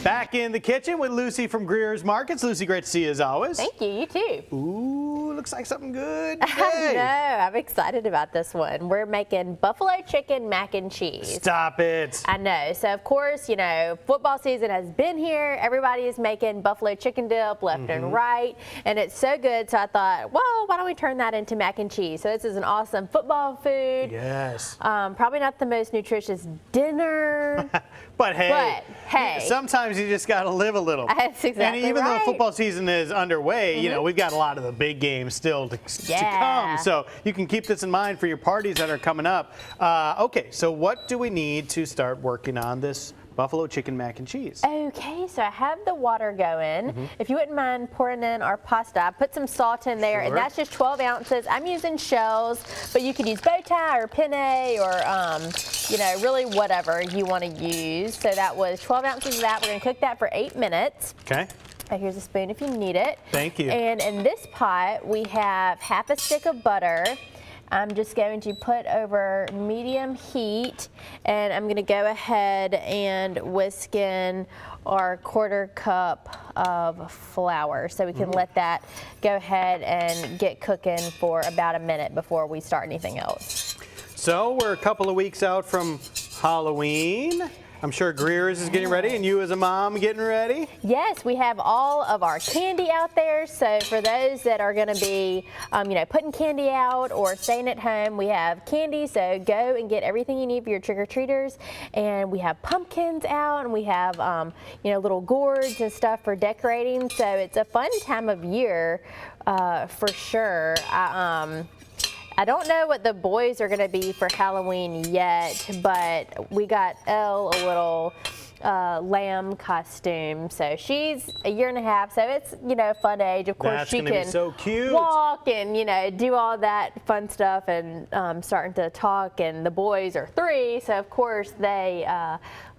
Back in the kitchen with Lucy from Greer's Markets. Lucy, great to see you as always. Thank you. You too. Ooh, looks like something good. I know. I'm excited about this one. We're making buffalo chicken mac and cheese. Stop it. I know. So, of course, you know, football season has been here. Everybody is making buffalo chicken dip left and right. And it's so good. So I thought, well, why don't we turn that into mac and cheese? So this is an awesome football food. Yes. Probably not the most nutritious dinner. But hey, sometimes you just got to live a little. That's exactly And even right. though football season is underway, you know, we've got a lot of the big games still to come. So you can keep this in mind for your parties that are coming up. Okay, so what do we need to start working on this buffalo chicken mac and cheese? Okay, so I have the water going. If you wouldn't mind pouring in our pasta, I put some salt in there, and that's just 12 ounces. I'm using shells, but you could use bow tie or penne or, you know, really whatever you want to use. So that was 12 ounces of that. We're going to cook that for 8 minutes. Okay. Here's a spoon if you need it. Thank you. And in this pot, we have half a stick of butter. I'm just going to put over medium heat, and I'm going to go ahead and whisk in our 1/4 cup of flour. So we can let that go ahead and get cooking for about a minute before we start anything else. So we're a couple of weeks out from Halloween. I'm sure Greer's is getting ready, and you as a mom getting ready? Yes, we have all of our candy out there. So for those that are going to be, you know, putting candy out or staying at home, we have candy. So go and get everything you need for your trick-or-treaters. And we have pumpkins out, and we have, you know, little gourds and stuff for decorating. So it's a fun time of year for sure. I don't know what the boys are going to be for Halloween yet, but we got Elle a little lamb costume. So she's 1.5 years, so it's, you know, fun age. Of course, she can so cute. walk and, you know, do all that fun stuff and starting to talk. And the boys are 3, so of course they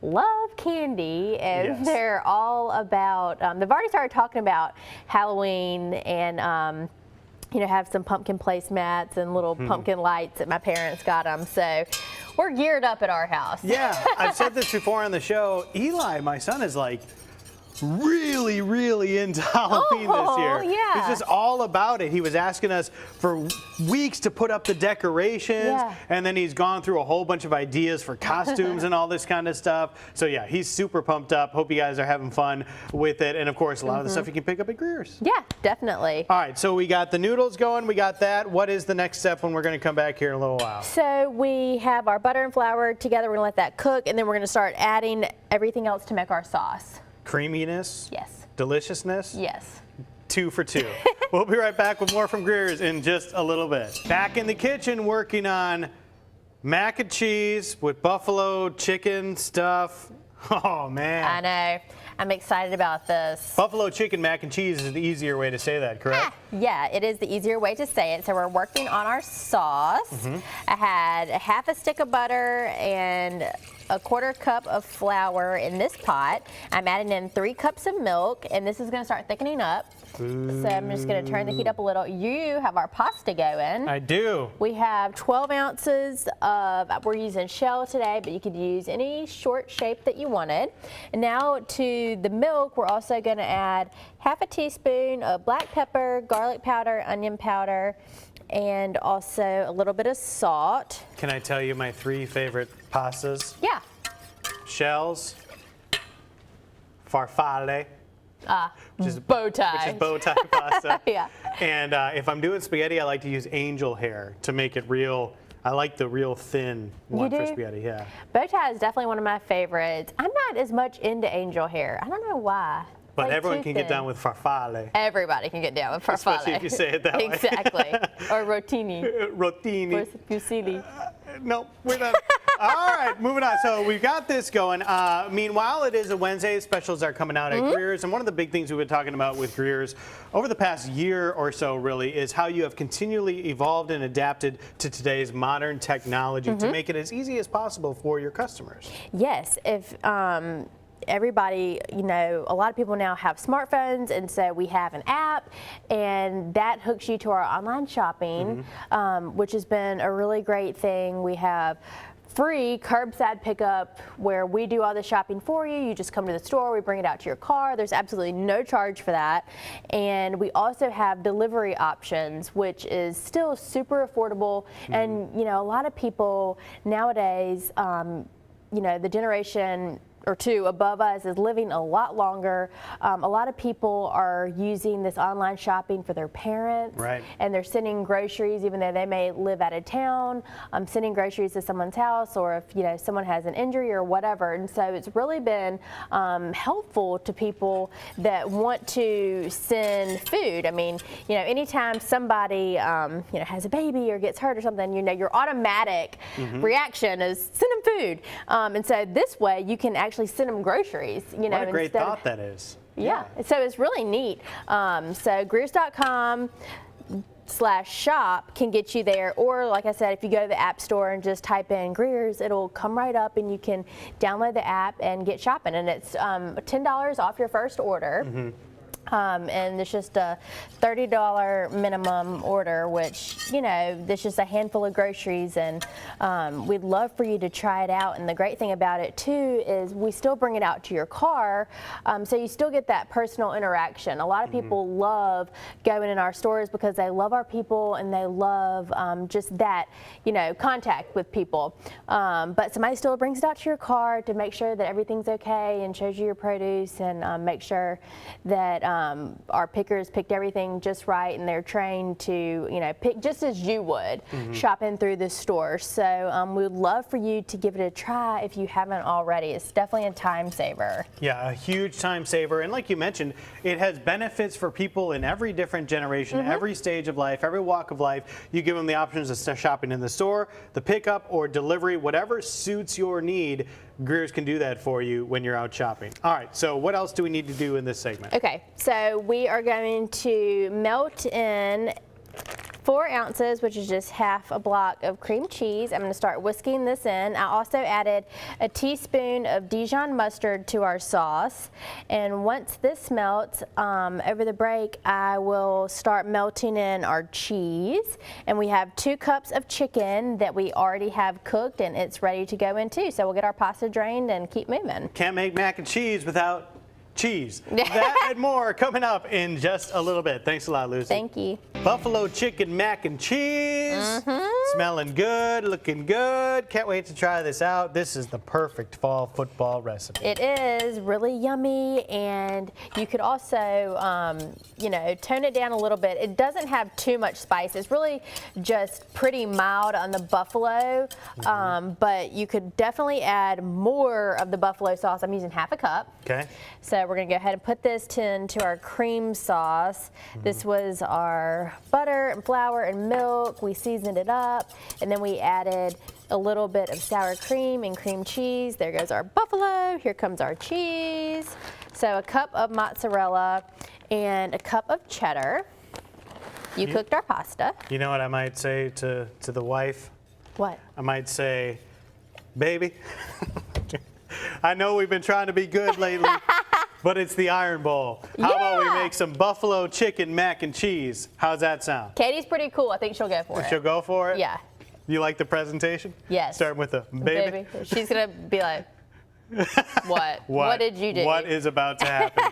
love candy, and they're all about, they've already started talking about Halloween and you know, have some pumpkin placemats and little pumpkin lights that my parents got them. So we're geared up at our house. Yeah, I've said this before on the show. Eli, my son, is like really into Halloween this year. Yeah. He's just all about it. He was asking us for weeks to put up the decorations, and then he's gone through a whole bunch of ideas for costumes and all this kind of stuff. So yeah, he's super pumped up. Hope you guys are having fun with it. And of course, a lot of the stuff you can pick up at Greer's. Yeah, definitely. All right, so we got the noodles going. We got that. What is the next step when we're going to come back here in a little while? So we have our butter and flour together. We're going to let that cook, and then we're going to start adding everything else to make our sauce. Creaminess? Yes. Deliciousness? Yes. 2 for 2. We'll be right back with more from Greer's in just a little bit. Back in the kitchen working on mac and cheese with buffalo chicken stuff. Oh, man. I know. I'm excited about this. Buffalo chicken mac and cheese is the easier way to say that, correct? Yeah, it is the easier way to say it. So we're working on our sauce. I had half a stick of butter and 1/4 cup of flour in this pot. I'm adding in 3 cups of milk, and this is going to start thickening up. So I'm just going to turn the heat up a little. You have our pasta going. I do. We have 12 ounces of, we're using shell today, but you could use any short shape that you wanted. And now to the milk, we're also going to add half a teaspoon of black pepper, garlic powder, onion powder, and also a little bit of salt. Can I tell you my 3 favorite pastas? Yeah. Shells, farfalle, which is bow tie. Which is bow tie pasta. Yeah. And if I'm doing spaghetti, I like to use angel hair to make it real. I like the real thin one for spaghetti, yeah. Bow tie is definitely one of my favorites. I'm not as much into angel hair. I don't know why. But like everyone can get down with farfalle. Everybody can get down with farfalle. Especially if you say it that way. Exactly. Or rotini. Rotini. Or fusilli. No, we're not. All right, moving on. So we've got this going. Meanwhile, it is a Wednesday. Specials are coming out at Greer's. And one of the big things we've been talking about with Greer's over the past year or so, really, is how you have continually evolved and adapted to today's modern technology to make it as easy as possible for your customers. Yes. If everybody, you know, a lot of people now have smartphones, and so we have an app, and that hooks you to our online shopping, which has been a really great thing. We have free curbside pickup where we do all the shopping for you. You just come to the store, we bring it out to your car. There's absolutely no charge for that. And we also have delivery options, which is still super affordable. And, you know, a lot of people nowadays, you know, the generation or two above us is living a lot longer. A lot of people are using this online shopping for their parents, right, and they're sending groceries even though they may live out of town, sending groceries to someone's house, or if, you know, someone has an injury or whatever. And so it's really been helpful to people that want to send food. I mean, you know, anytime somebody you know, has a baby or gets hurt or something, you know, your automatic reaction is send them food. And so this way you can actually send them groceries, you know. What a great thought that is. Yeah, so it's really neat. So Greers.com/shop can get you there, or like I said, if you go to the App Store and just type in Greers, it'll come right up and you can download the app and get shopping. And it's $10 off your first order. And it's just a $30 minimum order, which, you know, there's just a handful of groceries, and we'd love for you to try it out. And the great thing about it too is we still bring it out to your car, so you still get that personal interaction. A lot of people love going in our stores because they love our people and they love just that, you know, contact with people. But somebody still brings it out to your car to make sure that everything's okay and shows you your produce, and make sure that our pickers picked everything just right, and they're trained to, you know, pick just as you would shopping through the store. So we would love for you to give it a try if you haven't already. It's definitely a time saver. Yeah, a huge time saver. And like you mentioned, it has benefits for people in every different generation, every stage of life, every walk of life. You give them the options of shopping in the store, the pickup, or delivery, whatever suits your need. Greer's can do that for you when you're out shopping. All right, so what else do we need to do in this segment? Okay, so we are going to melt in 4 ounces, which is just half a block of cream cheese. I'm going to start whisking this in. I also added a teaspoon of Dijon mustard to our sauce. And once this melts, over the break, I will start melting in our cheese. And we have 2 cups of chicken that we already have cooked, and it's ready to go in too. So we'll get our pasta drained and keep moving. Can't make mac and cheese without cheese. That and more coming up in just a little bit. Thanks a lot, Lucy. Thank you. Buffalo chicken mac and cheese. Smelling good, looking good. Can't wait to try this out. This is the perfect fall football recipe. It is really yummy, and you could also, you know, tone it down a little bit. It doesn't have too much spice. It's really just pretty mild on the buffalo, but you could definitely add more of the buffalo sauce. I'm using half a cup. Okay. So we're going to go ahead and put this into our cream sauce. This was our butter and flour and milk. We seasoned it up, and then we added a little bit of sour cream and cream cheese. There goes our buffalo. Here comes our cheese. So a cup of mozzarella and a cup of cheddar. You cooked our pasta. You know what I might say to the wife? What? I might say, baby, I know we've been trying to be good lately, but it's the Iron Bowl. How about we make some buffalo chicken mac and cheese? How's that sound? Katie's pretty cool. I think she'll go for it. She'll go for it? Yeah. You like the presentation? Yes. Starting with the baby. She's going to be like, what? What did you do? What is about to happen?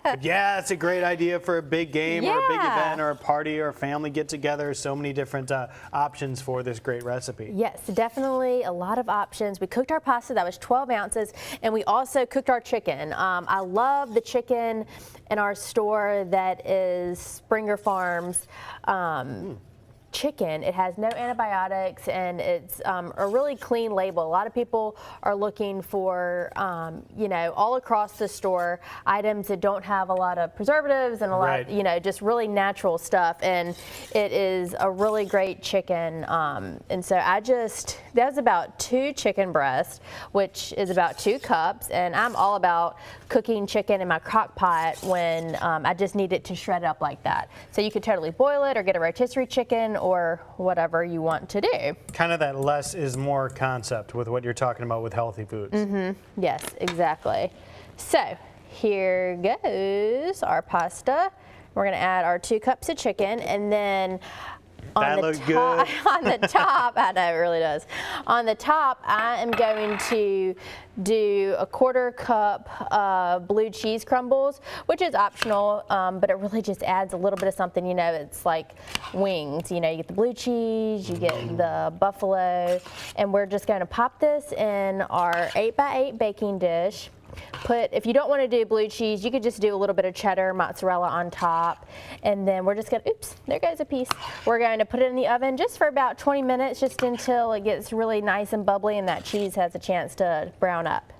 But yeah, it's a great idea for a big game or a big event or a party or a family get together. So many different options for this great recipe. Yes, definitely a lot of options. We cooked our pasta, that was 12 ounces, and we also cooked our chicken. I love the chicken in our store that is Springer Farms. Chicken. It has no antibiotics, and it's a really clean label. A lot of people are looking for, you know, all across the store, items that don't have a lot of preservatives and a lot, you know, just really natural stuff. And it is a really great chicken. And so that was about 2 chicken breasts, which is about 2 cups. And I'm all about cooking chicken in my crock pot when I just need it to shred up like that. So you could totally boil it or get a rotisserie chicken or whatever you want to do. Kind of that less is more concept with what you're talking about with healthy foods. Yes, exactly. So here goes our pasta. We're going to add our 2 cups of chicken, and then That looks good. On the top, I know it really does. On the top, I am going to do a 1/4 cup of blue cheese crumbles, which is optional, but it really just adds a little bit of something. You know, it's like wings. You know, you get the blue cheese, you get the buffalo, and we're just going to pop this in our 8x8 baking dish. If you don't want to do blue cheese, you could just do a little bit of cheddar, mozzarella on top. And then we're just going to, oops, there goes a piece. We're going to put it in the oven just for about 20 minutes, just until it gets really nice and bubbly and that cheese has a chance to brown up.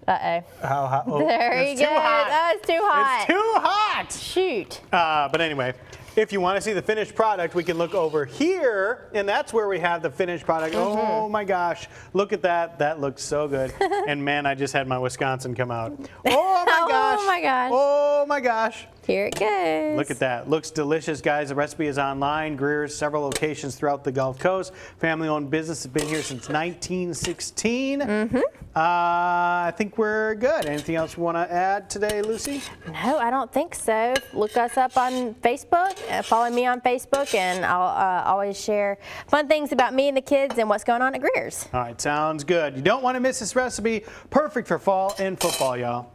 Uh-oh. How hot? Oh, there you go. Oh, it's too hot. It's too hot. Shoot. But anyway, if you want to see the finished product, we can look over here, and that's where we have the finished product. Oh my gosh, look at that. That looks so good. And man, I just had my Wisconsin come out. Oh my gosh. Oh my gosh. Oh my gosh. Here it goes. Look at that. Looks delicious, guys. The recipe is online. Greer's, several locations throughout the Gulf Coast. Family-owned business has been here since 1916. I think we're good. Anything else you want to add today, Lucy? No, I don't think so. Look us up on Facebook. Follow me on Facebook, and I'll always share fun things about me and the kids and what's going on at Greer's. All right, sounds good. You don't want to miss this recipe. Perfect for fall and football, y'all.